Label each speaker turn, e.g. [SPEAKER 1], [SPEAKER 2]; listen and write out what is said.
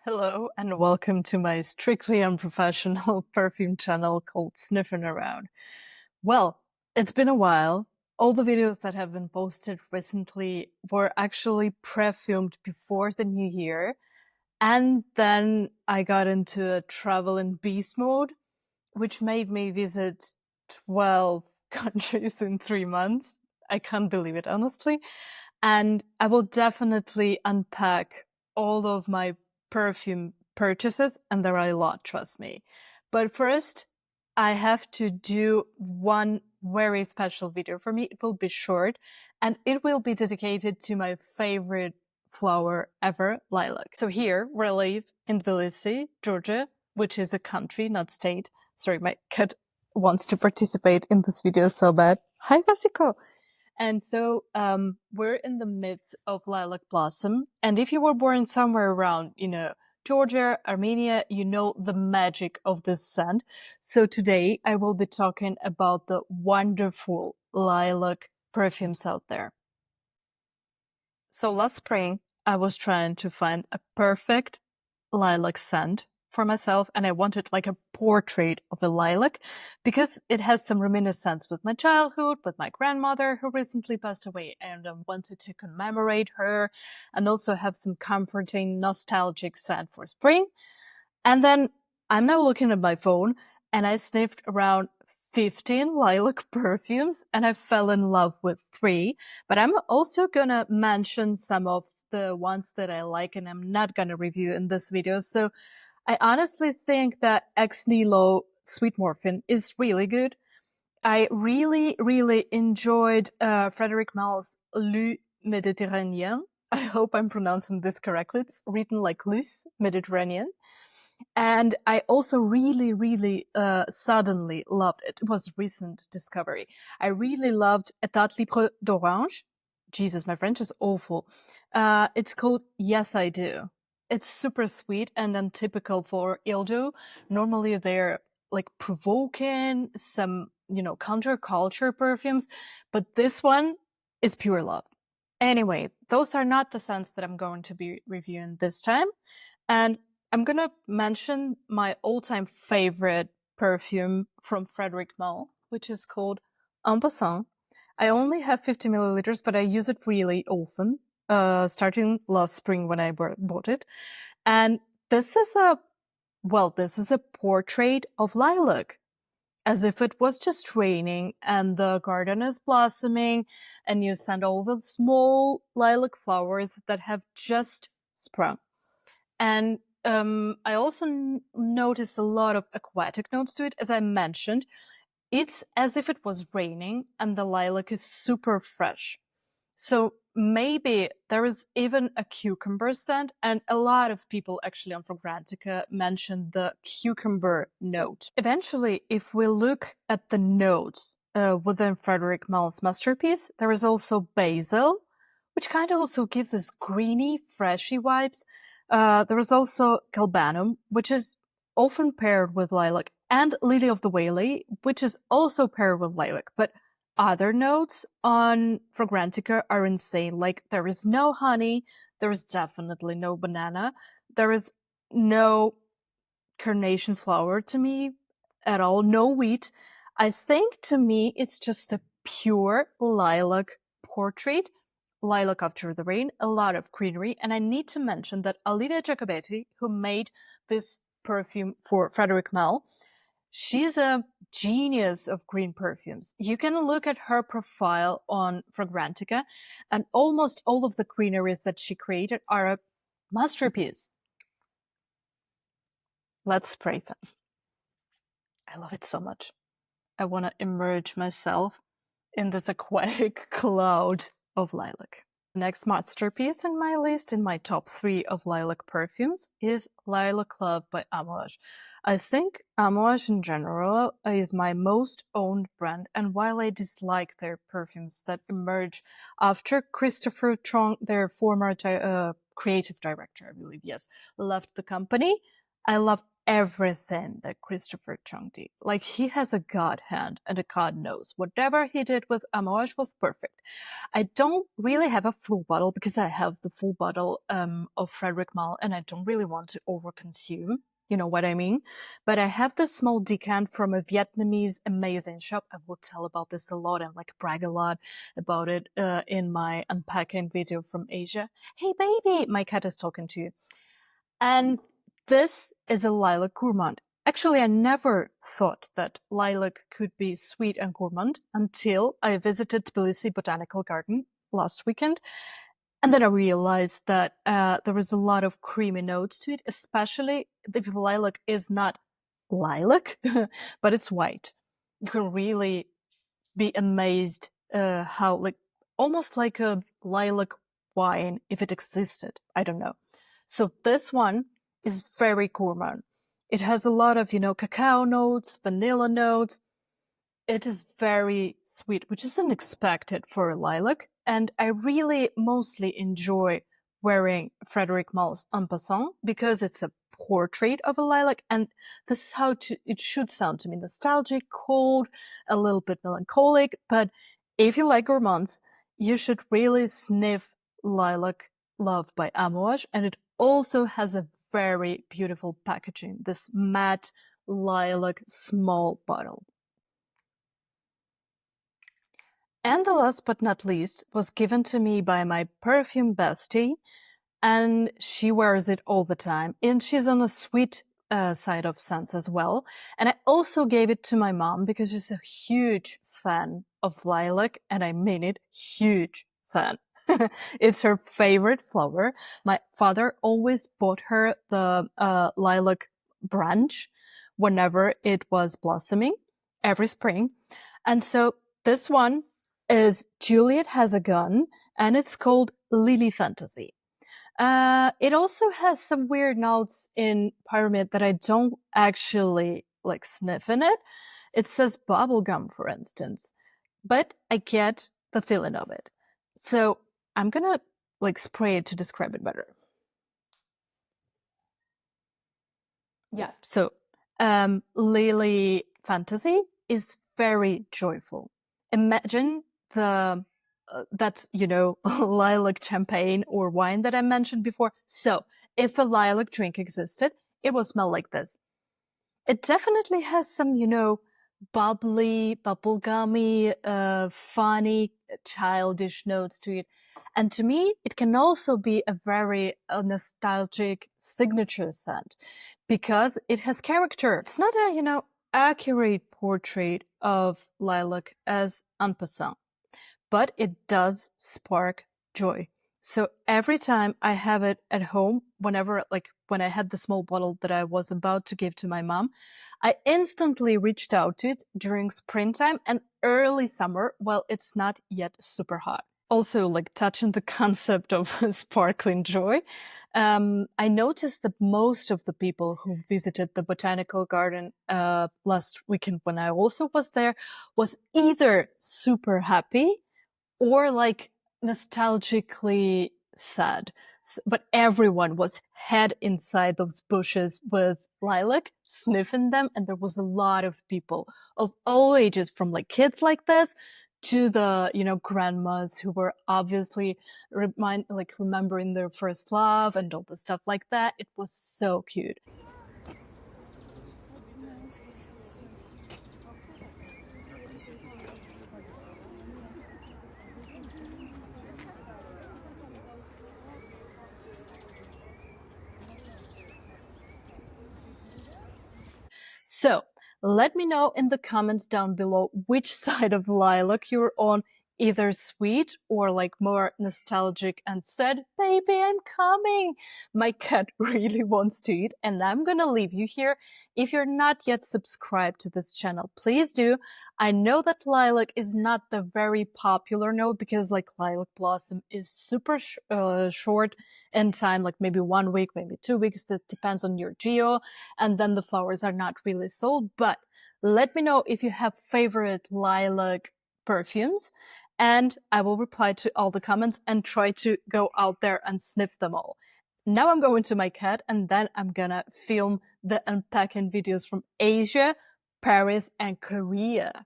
[SPEAKER 1] Hello and welcome to my strictly unprofessional perfume channel called Sniffing Around. Well, it's been a while. All the videos that have been posted recently were actually pre-filmed before the new year. And then I got into a travel and beast mode, which made me visit 12 countries in 3 months. I can't believe it, honestly. And I will definitely unpack all of my perfume purchases, and there are a lot, trust me. But first, I have to do one very special video for me. It will be short, and it will be dedicated to my favorite flower ever, lilac. So here, where I live in Tbilisi, Georgia, which is a country, not state. Sorry, my cat wants to participate in this video so bad. Hi, Vasiko! And so we're in the midst of lilac blossom. And if you were born somewhere around, Georgia, Armenia, you know the magic of this scent. So today I will be talking about the wonderful lilac perfumes out there. So last spring, I was trying to find a perfect lilac scent for myself, and I wanted like a portrait of a lilac because it has some reminiscence with my childhood, with my grandmother who recently passed away, and I wanted to commemorate her and also have some comforting, nostalgic scent for spring. And then I'm now looking at my phone and I sniffed around 15 lilac perfumes and I fell in love with 3. But I'm also gonna mention some of the ones that I like and I'm not gonna review in this video. So I honestly think that Ex Nihilo Sweet Morphine is really good. I really, really enjoyed Frederic Malle's Le Méditerranéen. I hope I'm pronouncing this correctly. It's written like Lus Mediterranean. And I also really, really suddenly loved it. It was recent discovery. I really loved État libre d'orange. Jesus, my French is awful. It's called Yes, I Do. It's super sweet and untypical for ILDO. Normally they're like provoking, some, counterculture perfumes, but this one is pure love. Anyway, those are not the scents that I'm going to be reviewing this time. And I'm gonna mention my all-time favorite perfume from Frederic Malle, which is called Passant. I only have 50 milliliters, but I use it really often, starting last spring when I bought it. And this is a portrait of lilac, as if it was just raining and the garden is blossoming and you send all the small lilac flowers that have just sprung. And I also noticed a lot of aquatic notes to it. As I mentioned, it's as if it was raining and the lilac is super fresh. So maybe there is even a cucumber scent, and a lot of people actually on Fragrantica mentioned the cucumber note. Eventually, if we look at the notes within Frederic Malle's masterpiece, there is also basil, which kind of also gives this greeny, freshy vibes. There is also galbanum, which is often paired with lilac, and lily of the valley, which is also paired with lilac. But other notes on Fragrantica are insane. Like, there is no honey, there is definitely no banana, there is no carnation flower to me at all, no wheat. I think to me it's just a pure lilac portrait. Lilac after the rain, a lot of greenery. And I need to mention that Olivia Jacobetti, who made this perfume for Frederic Malle, she's a genius of green perfumes. You can look at her profile on Fragrantica, and almost all of the greeneries that she created are a masterpiece. Let's spray some. I love it so much. I want to immerse myself in this aquatic cloud of lilac. The next masterpiece in my list, in my top 3 of lilac perfumes, is Lilac Love by Amouage. I think Amouage in general is my most owned brand, and while I dislike their perfumes that emerge after Christopher Trong, their former creative director, I believe, yes, left the company, I love everything that Christopher Chung did. Like, he has a god hand and a god knows. Whatever he did with Amouage was perfect. I don't really have a full bottle because I have the full bottle of Frederic Malle and I don't really want to overconsume. You know what I mean? But I have this small decant from a Vietnamese amazing shop. I will tell about this a lot and like brag a lot about it in my unpacking video from Asia. Hey baby, my cat is talking to you. And this is a lilac gourmand. Actually, I never thought that lilac could be sweet and gourmand until I visited Tbilisi Botanical Garden last weekend. And then I realized that there was a lot of creamy notes to it, especially if the lilac is not lilac, but it's white. You can really be amazed how, like, almost like a lilac wine if it existed. I don't know. So this one is very gourmand. It has a lot of, cacao notes, vanilla notes. It is very sweet, which isn't expected for a lilac. And I really mostly enjoy wearing Frederic Malle's En Passant because it's a portrait of a lilac. And this is how it should sound to me. Nostalgic, cold, a little bit melancholic. But if you like gourmands, you should really sniff Lilac Love by Amouage. And it also has a very beautiful packaging, this matte lilac small bottle. And the last but not least was given to me by my perfume bestie, and she wears it all the time. And she's on the sweet side of scents as well. And I also gave it to my mom because she's a huge fan of lilac, and I mean it, huge fan. It's her favorite flower. My father always bought her the lilac branch whenever it was blossoming, every spring. And so this one is Juliette Has a Gun, and it's called Lili Fantasy. It also has some weird notes in Pyramid that I don't actually like sniff in it. It says bubblegum, for instance, but I get the feeling of it. So I'm gonna like spray it to describe it better. Yeah. So, Lili Fantasy is very joyful. Imagine the that lilac champagne or wine that I mentioned before. So, if a lilac drink existed, it would smell like this. It definitely has some, bubbly, bubblegummy, funny, childish notes to it. And to me, it can also be a very nostalgic signature scent because it has character. It's not a, accurate portrait of lilac as en passant, but it does spark joy. So every time I have it at home, whenever, like when I had the small bottle that I was about to give to my mom, I instantly reached out to it during springtime and early summer while it's not yet super hot. Also, like touching the concept of sparkling joy, I noticed that most of the people who visited the botanical garden last weekend when I also was there was either super happy or like nostalgically sad. But everyone was head inside those bushes with lilac, sniffing them, and there was a lot of people of all ages, from like kids like this to the grandmas who were obviously remembering their first love and all the stuff like that. It was so cute. So let me know in the comments down below which side of lilac you're on, either sweet or like more nostalgic and said, baby, I'm coming. My cat really wants to eat, and I'm gonna leave you here. If you're not yet subscribed to this channel, please do. I know that lilac is not the very popular note because like lilac blossom is super short in time, like maybe 1 week, maybe 2 weeks. That depends on your geo. And then the flowers are not really sold. But let me know if you have favorite lilac perfumes, and I will reply to all the comments and try to go out there and sniff them all. Now I'm going to my cat, and then I'm gonna film the unpacking videos from Asia, Paris, and Korea.